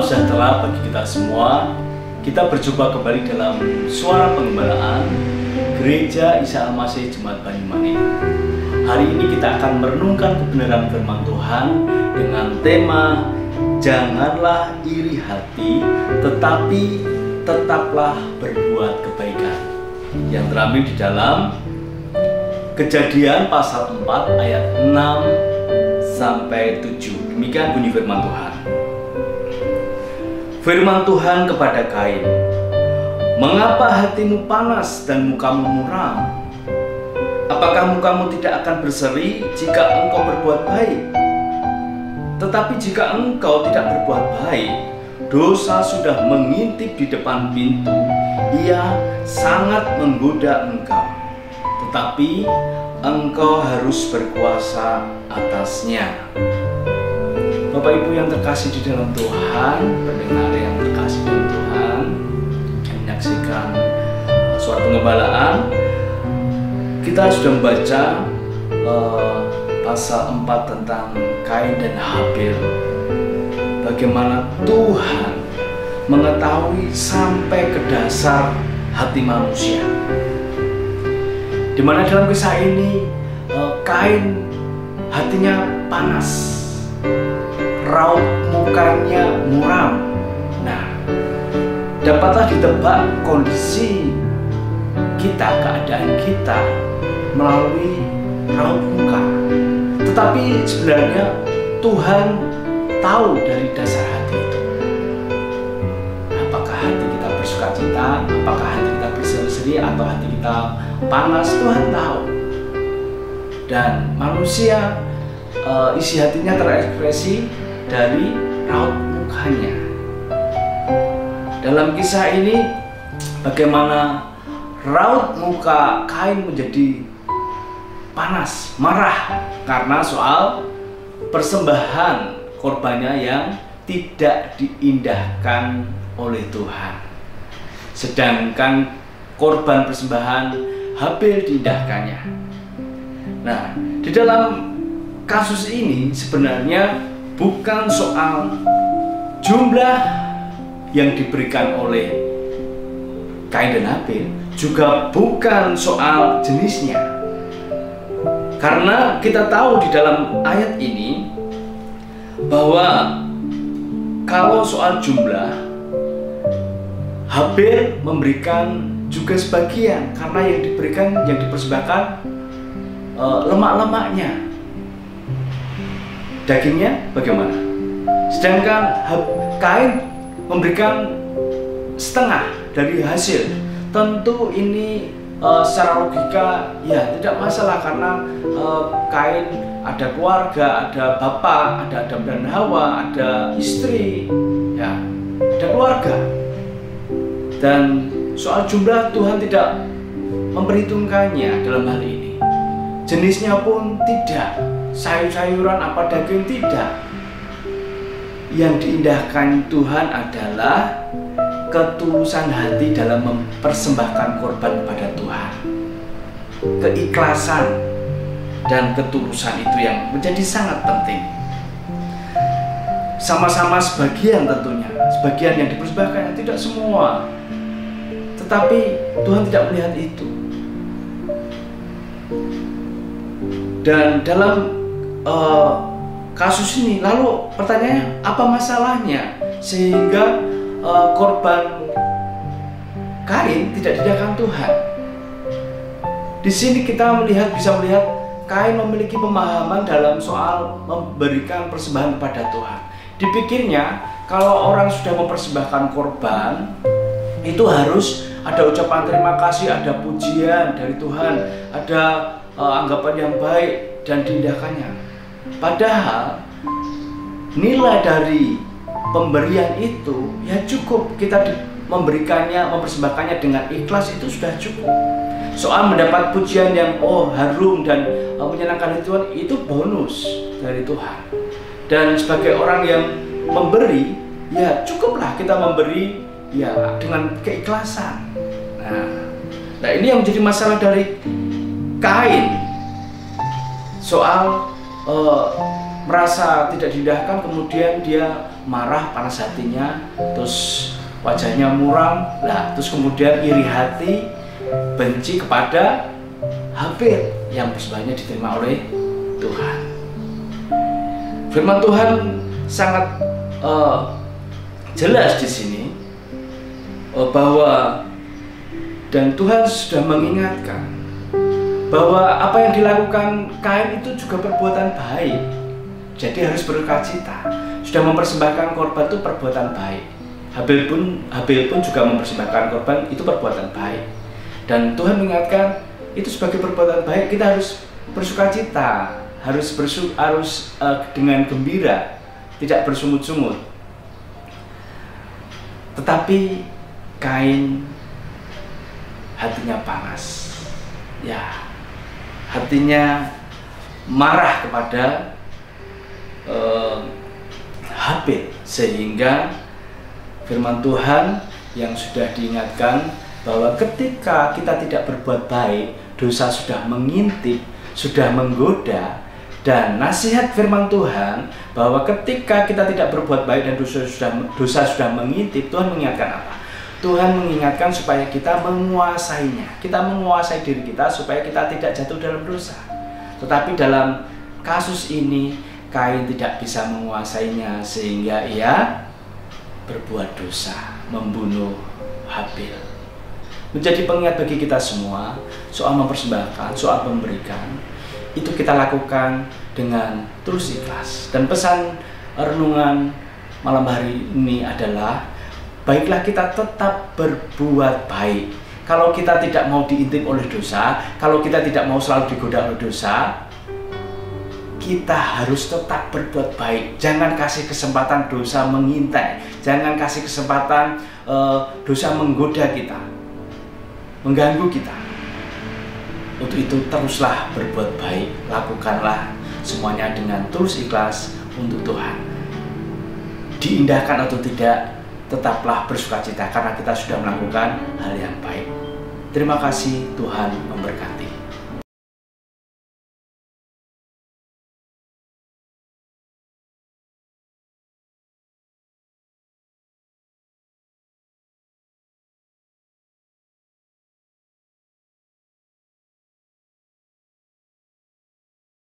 Salam sejahtera bagi kita semua. Kita berjumpa kembali dalam Suara Pengembalaan Gereja Isa Al-Masih Jemaat Banyumanik. Hari ini kita akan merenungkan kebenaran firman Tuhan dengan tema Janganlah iri hati, tetapi tetaplah berbuat kebaikan, yang terambil di dalam Kejadian pasal 4 ayat 6 sampai 7. Demikian bunyi firman Tuhan. Firman Tuhan kepada Kain, "Mengapa hatimu panas dan mukamu muram? Apakah mukamu tidak akan berseri jika engkau berbuat baik? Tetapi jika engkau tidak berbuat baik, dosa sudah mengintip di depan pintu. Ia sangat menggoda engkau, tetapi engkau harus berkuasa atasnya." Bapak Ibu yang terkasih di dalam Tuhan, pendengar yang terkasih dalam Tuhan, yang menyaksikan Suara Pengembalaan, kita sudah membaca pasal 4 tentang Kain dan Habil. Bagaimana Tuhan mengetahui sampai ke dasar hati manusia. Dimana dalam kisah ini Kain hatinya panas, raut mukanya muram. Nah, dapatlah ditebak kondisi kita, keadaan kita melalui raut muka. Tetapi sebenarnya Tuhan tahu dari dasar hati itu. Apakah hati kita bersukacita, apakah hati kita berseri-seri, atau hati kita panas, Tuhan tahu. Dan manusia isi hatinya terekspresi dari raut mukanya. Dalam kisah ini, bagaimana raut muka Kain menjadi panas, marah karena soal persembahan korbannya yang tidak diindahkan oleh Tuhan. Sedangkan korban persembahan Habil diindahkannya. Nah, di dalam kasus ini sebenarnya bukan soal jumlah yang diberikan oleh Kain dan Habil, juga bukan soal jenisnya. Karena kita tahu di dalam ayat ini bahwa kalau soal jumlah, Habil memberikan juga sebagian, karena yang diberikan, yang dipersembahkan lemak-lemaknya. Dagingnya bagaimana? Sedangkan Kain memberikan setengah dari hasil. Tentu ini secara logika ya tidak masalah, karena Kain ada keluarga, ada bapak, ada Adam dan Hawa, ada istri, ya, ada keluarga. Dan soal jumlah Tuhan tidak memperhitungkannya dalam hal ini. Jenisnya pun tidak, sayur-sayuran apa daging tidak. Yang diindahkan Tuhan adalah ketulusan hati dalam mempersembahkan korban kepada Tuhan. Keikhlasan dan ketulusan itu yang menjadi sangat penting. Sama-sama sebagian tentunya, sebagian yang dipersembahkan, tidak semua. Tetapi Tuhan tidak melihat itu. Dan dalam kasus ini, lalu pertanyaannya, apa masalahnya sehingga korban Kain tidak diindahkan Tuhan? Di sini kita bisa melihat Kain memiliki pemahaman dalam soal memberikan persembahan kepada Tuhan. Dipikirnya kalau orang sudah mempersembahkan korban, itu harus ada ucapan terima kasih, ada pujian dari Tuhan, ada anggapan yang baik dan diindahkannya. Padahal nilai dari pemberian itu ya cukup, kita memberikannya, mempersembahkannya dengan ikhlas, itu sudah cukup. Soal mendapat pujian yang harum dan menyenangkan Tuhan, itu bonus dari Tuhan. Dan sebagai orang yang memberi, ya cukuplah kita memberi ya dengan keikhlasan. Nah ini yang menjadi masalah dari Kain. Soal merasa tidak diindahkan, kemudian dia marah, panas hatinya, terus wajahnya muram, terus kemudian iri hati, benci kepada Habil yang persembahnya diterima oleh Tuhan. Firman Tuhan sangat jelas di sini bahwa dan Tuhan sudah mengingatkan bahwa apa yang dilakukan Kain itu juga perbuatan baik. Jadi harus bersukacita. Sudah mempersembahkan korban itu perbuatan baik. Habil pun juga mempersembahkan korban itu perbuatan baik. Dan Tuhan mengingatkan itu sebagai perbuatan baik, kita harus bersukacita, harus dengan gembira, tidak bersungut-sungut. Tetapi Kain hatinya panas, hatinya marah kepada Habil, sehingga firman Tuhan yang sudah diingatkan bahwa ketika kita tidak berbuat baik, dosa sudah mengintip, sudah menggoda. Dan nasihat firman Tuhan bahwa ketika kita tidak berbuat baik dan dosa sudah mengintip, Tuhan mengingatkan apa? Tuhan mengingatkan supaya kita menguasainya. Kita menguasai diri kita supaya kita tidak jatuh dalam dosa. Tetapi dalam kasus ini Kain tidak bisa menguasainya, sehingga ia berbuat dosa, membunuh Habil. Menjadi pengingat bagi kita semua soal mempersembahkan, soal memberikan. Itu kita lakukan dengan tulus ikhlas. Dan pesan renungan malam hari ini adalah baiklah kita tetap berbuat baik. Kalau kita tidak mau diintip oleh dosa, kalau kita tidak mau selalu digoda oleh dosa, kita harus tetap berbuat baik. Jangan kasih kesempatan dosa mengintai. Jangan kasih kesempatan dosa menggoda kita, mengganggu kita. Untuk itu teruslah berbuat baik. Lakukanlah semuanya dengan tulus ikhlas untuk Tuhan. Diindahkan atau tidak, tetaplah bersukacita karena kita sudah melakukan hal yang baik. Terima kasih, Tuhan memberkati.